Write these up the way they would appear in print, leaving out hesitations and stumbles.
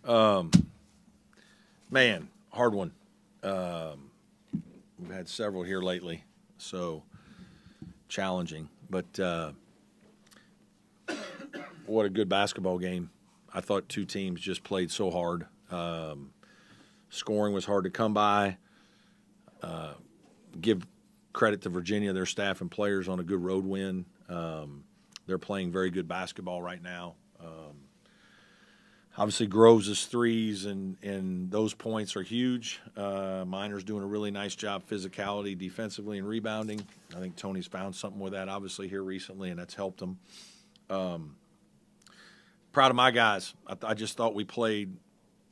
Man, hard one. We've had several here lately, so challenging. But what a good basketball game. I thought two teams just played so hard. Scoring was hard to come by. Give credit to Virginia, their staff and players on a good road win. They're playing very good basketball right now. Obviously, Groves' threes and those points are huge. Miner's doing a really nice job physicality, defensively, and rebounding. I think Tony's found something with that, obviously, here recently, and that's helped him. Proud of my guys. I just thought we played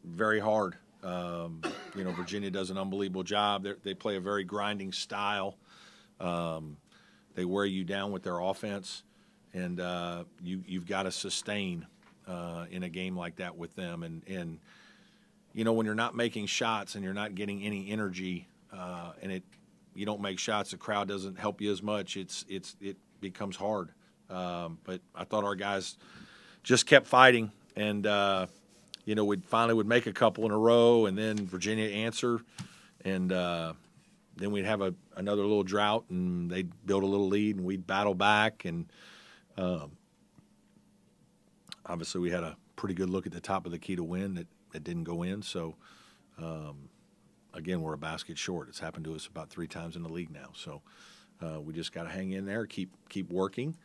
very hard. Virginia does an unbelievable job. They play a very grinding style. They wear you down with their offense, and you've got to sustain in a game like that with them. And when you're not making shots and you're not getting any energy, you don't make shots, the crowd doesn't help you as much. It becomes hard. But I thought our guys just kept fighting, and we'd finally make a couple in a row, and then Virginia answer, and then we'd have another little drought, and they'd build a little lead, and we'd battle back, and obviously we had a pretty good look at the top of the key to win that didn't go in. So again, we're a basket short. It's happened to us about 3 times in the league now. So we just got to hang in there, keep working.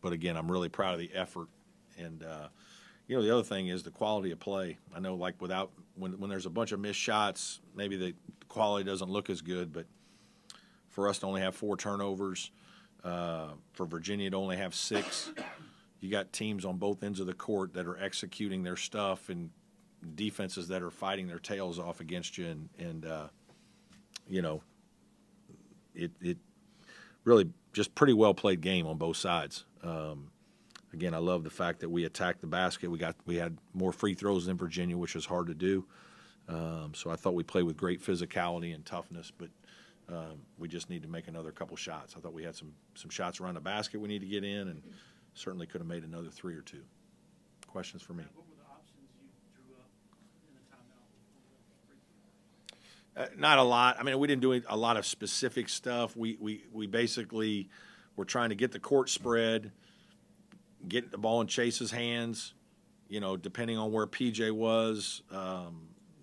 But again, I'm really proud of the effort, and the other thing is the quality of play. I know, like, when there's a bunch of missed shots, maybe the quality doesn't look as good, but for us to only have 4 turnovers, for Virginia to only have 6, you got teams on both ends of the court that are executing their stuff and defenses that are fighting their tails off against you, and it really just pretty well played game on both sides. Again, I love the fact that we attacked the basket. We had more free throws than Virginia, which is hard to do. So I thought we played with great physicality and toughness, but we just need to make another couple shots. I thought we had some shots around the basket we need to get in, and certainly could have made another 3 or 2. Questions for me? What were the options you drew up in the timeout? Not a lot. I mean, we didn't do a lot of specific stuff. We basically were trying to get the court spread, get the ball in Chase's hands. Depending on where PJ was,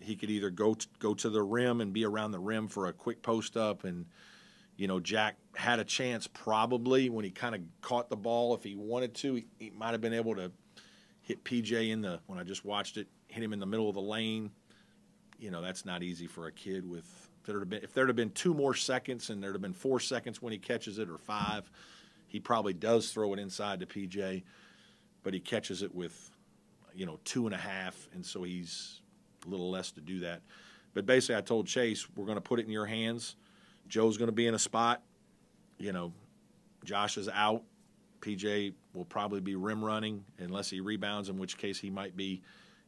he could either go to the rim and be around the rim for a quick post up, and Jack had a chance probably when he kind of caught the ball. If he wanted to, he might have been able to hit PJ when I just watched it, hit him in the middle of the lane. That's not easy for a kid if there'd have been 2 more seconds and there'd have been 4 seconds when he catches it, or 5, he probably does throw it inside to PJ, but he catches it with, 2.5, and so he's a little less to do that. But basically I told Chase, we're going to put it in your hands. Joe's going to be in a spot. Josh is out. PJ will probably be rim running unless he rebounds, in which case he might be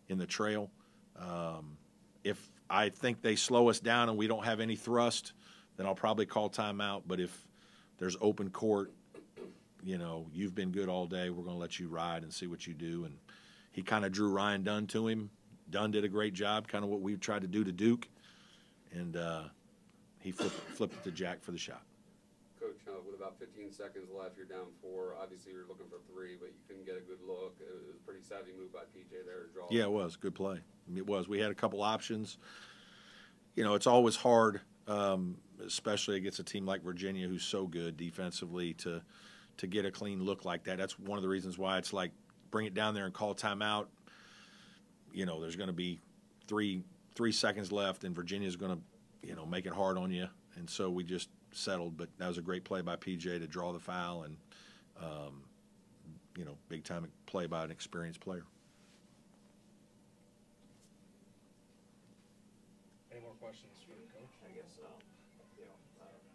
in the trail. If I think they slow us down and we don't have any thrust, then I'll probably call timeout. But if there's open court, you've been good all day, we're going to let you ride and see what you do. And he kind of drew Ryan Dunn to him. Dunn did a great job, kind of what we tried to do to Duke. And he flipped it to Jack for the shot. Coach, with about 15 seconds left, you're down 4. Obviously, you're looking for 3, but you couldn't get a good look. It was a pretty savvy move by PJ there to draw. Yeah, it was. Good play. It was. We had a couple options. It's always hard, especially against a team like Virginia who's so good defensively, to get a clean look like that. That's one of the reasons why it's like bring it down there and call timeout. There's going to be three seconds left, and Virginia's going to, make it hard on you. And so we just settled. But that was a great play by PJ to draw the foul, and, big-time play by an experienced player. Any more questions for the coach? I guess,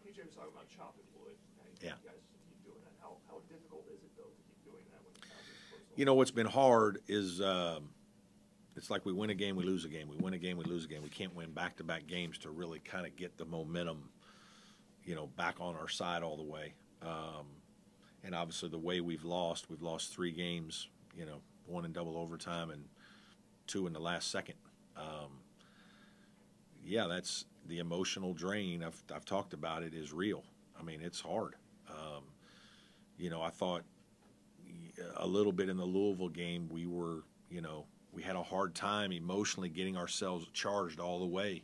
PJ was talking about chopping wood. Yeah. You guys keep doing that. How difficult is it, though, to keep doing that when the crowd is close? What's been hard is it's like we win a game, we lose a game. We win a game, we lose a game. We can't win back-to-back games to really kind of get the momentum, back on our side all the way. And obviously the way we've lost 3 games, 1 in double overtime and 2 in the last second. Yeah, that's the emotional drain. I've talked about it is real. I mean, it's hard. I thought a little bit in the Louisville game we were, we had a hard time emotionally getting ourselves charged all the way.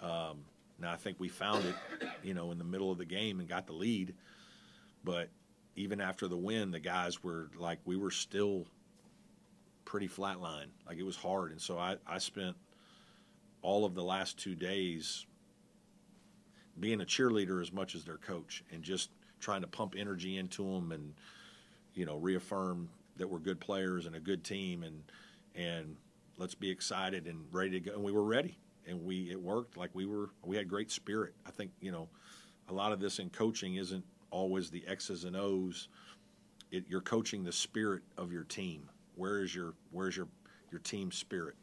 Now I think we found it, in the middle of the game and got the lead. But even after the win, the guys were like, we were still pretty flatline. Like, it was hard. And so I spent all of the last 2 days being a cheerleader as much as their coach and just trying to pump energy into them and, reaffirm that we're good players and a good team and let's be excited and ready to go. And we were ready, and it worked. Like, we had great spirit. I think, a lot of this in coaching isn't always the X's and O's. You're coaching the spirit of your team. Where's your team spirit,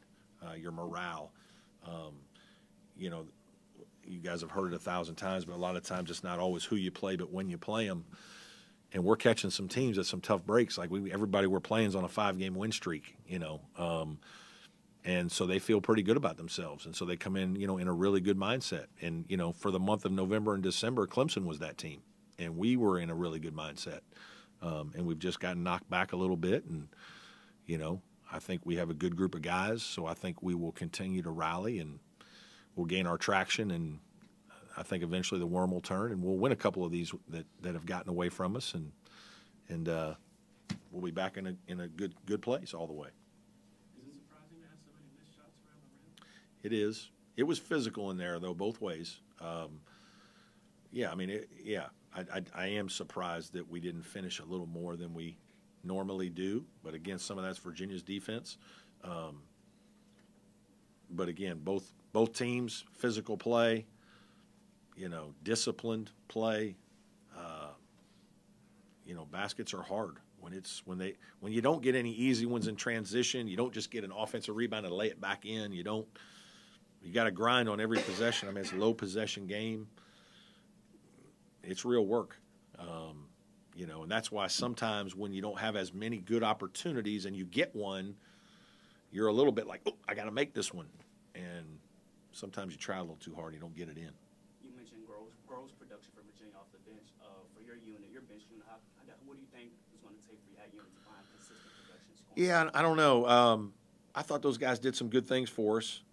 your morale? You guys have heard it 1,000 times, but a lot of times it's not always who you play, but when you play them. And we're catching some teams at some tough breaks. Like, everybody we're playing is on a 5-game win streak, and so they feel pretty good about themselves. And so they come in, in a really good mindset. And, for the month of November and December, Clemson was that team. And we were in a really good mindset. And we've just gotten knocked back a little bit. And, I think we have a good group of guys. So I think we will continue to rally and we'll gain our traction. And I think eventually the worm will turn and we'll win a couple of these that have gotten away from us. And we'll be back in a good place all the way. Is it surprising to have so many missed shots around the rim? It is. It was physical in there, though, both ways. Yeah, I mean, I am surprised that we didn't finish a little more than we normally do. But, again, some of that's Virginia's defense. But, again, both teams, physical play, disciplined play. Baskets are hard. When you don't get any easy ones in transition, you don't just get an offensive rebound and lay it back in. You got to grind on every possession. I mean, it's a low possession game. It's real work, and that's why sometimes when you don't have as many good opportunities and you get one, you're a little bit like, oh, I got to make this one. And sometimes you try a little too hard and you don't get it in. You mentioned gross production for Virginia off the bench. For your unit, your bench unit, what do you think it's going to take for that unit to find consistent production scoring? Yeah, I don't know. I thought those guys did some good things for us.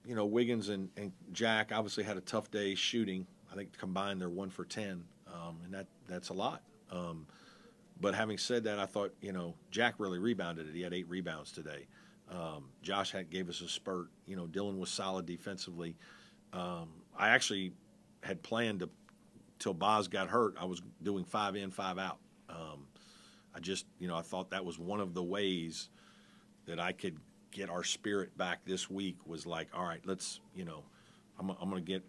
Wiggins and Jack obviously had a tough day shooting. I think combined they're 1 for 10, and that's a lot. But having said that, I thought, Jack really rebounded it. He had 8 rebounds today. Josh gave us a spurt. Dylan was solid defensively. I actually had planned to, till Boz got hurt, I was doing 5 in, 5 out. I thought that was one of the ways that I could get our spirit back this week was like, all right, let's, I'm going to get,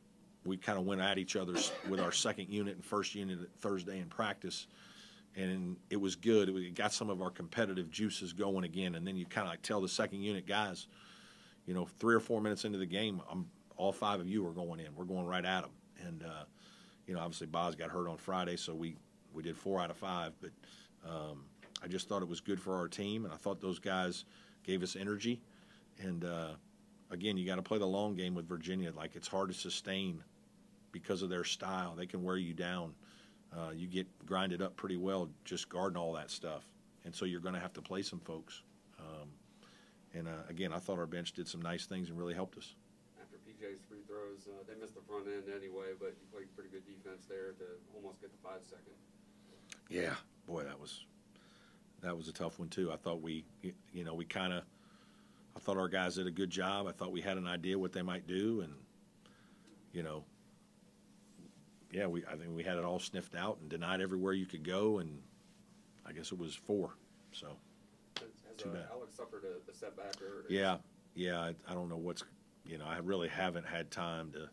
we kind of went at each other with our second unit and first unit Thursday in practice. And it was good. It got some of our competitive juices going again. And then you kind of like tell the second unit guys, 3 or 4 minutes into the game, all 5 of you are going in. We're going right at them. And, obviously Boz got hurt on Friday, so we did 4 out of 5. But I just thought it was good for our team, and I thought those guys gave us energy. And, again, you got to play the long game with Virginia. Like, it's hard to sustain because of their style. They can wear you down. You get grinded up pretty well just guarding all that stuff. And so you're going to have to play some folks. Again, I thought our bench did some nice things and really helped us. After PJ's free throws, they missed the front end anyway, but you played pretty good defense there to almost get the 5 second. Yeah, boy, that was a tough one too. I thought I thought our guys did a good job. I thought we had an idea what they might do, and I think we had it all sniffed out and denied everywhere you could go, and I guess it was 4. So Has too bad. Alex suffered a setback? Yeah. I don't know what's. I really haven't had time to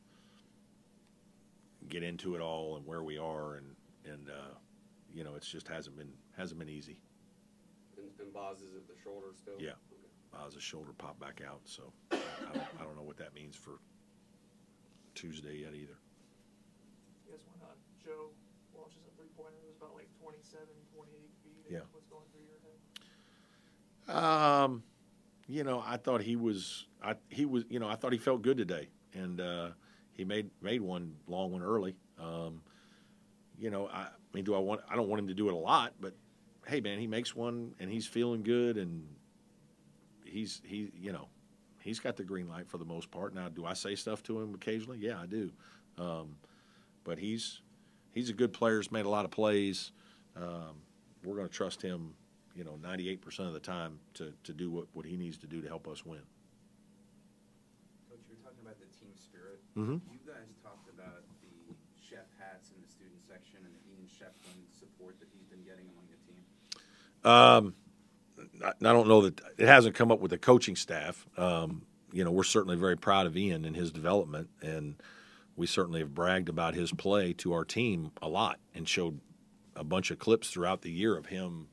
get into it all and where we are, and it's just hasn't been easy. And Boz is at the shoulder still. Yeah. Okay. His shoulder popped back out, so I don't know what that means for Tuesday yet either. I guess when Joe launches a three-pointer, it was about like 27, 28 feet. Yeah. What's going through your head? You know, I thought he was. I thought he felt good today, and he made one long one early. You know, I mean, I don't want him to do it a lot, but hey, man, he makes one and he's feeling good, and he's got the green light for the most part. Now, do I say stuff to him occasionally? Yeah, I do. But he's a good player. He's made a lot of plays. We're going to trust him, 98% of the time to do what he needs to do to help us win. Coach, you were talking about the team spirit. Mm-hmm. You guys talked about the chef hats in the student section and the Ian Shefflin support that he's been getting among the team. I don't know that it hasn't come up with the coaching staff. We're certainly very proud of Ian and his development, and we certainly have bragged about his play to our team a lot and showed a bunch of clips throughout the year of him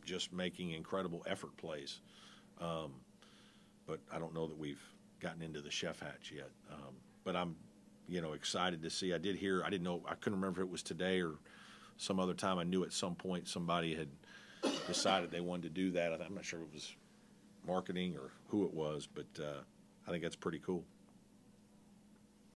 just making incredible effort plays. But I don't know that we've gotten into the chef hats yet. But I'm, excited to see. I didn't know, I couldn't remember if it was today or some other time. I knew at some point somebody had decided they wanted to do that. I'm not sure if it was marketing or who it was, but I think that's pretty cool.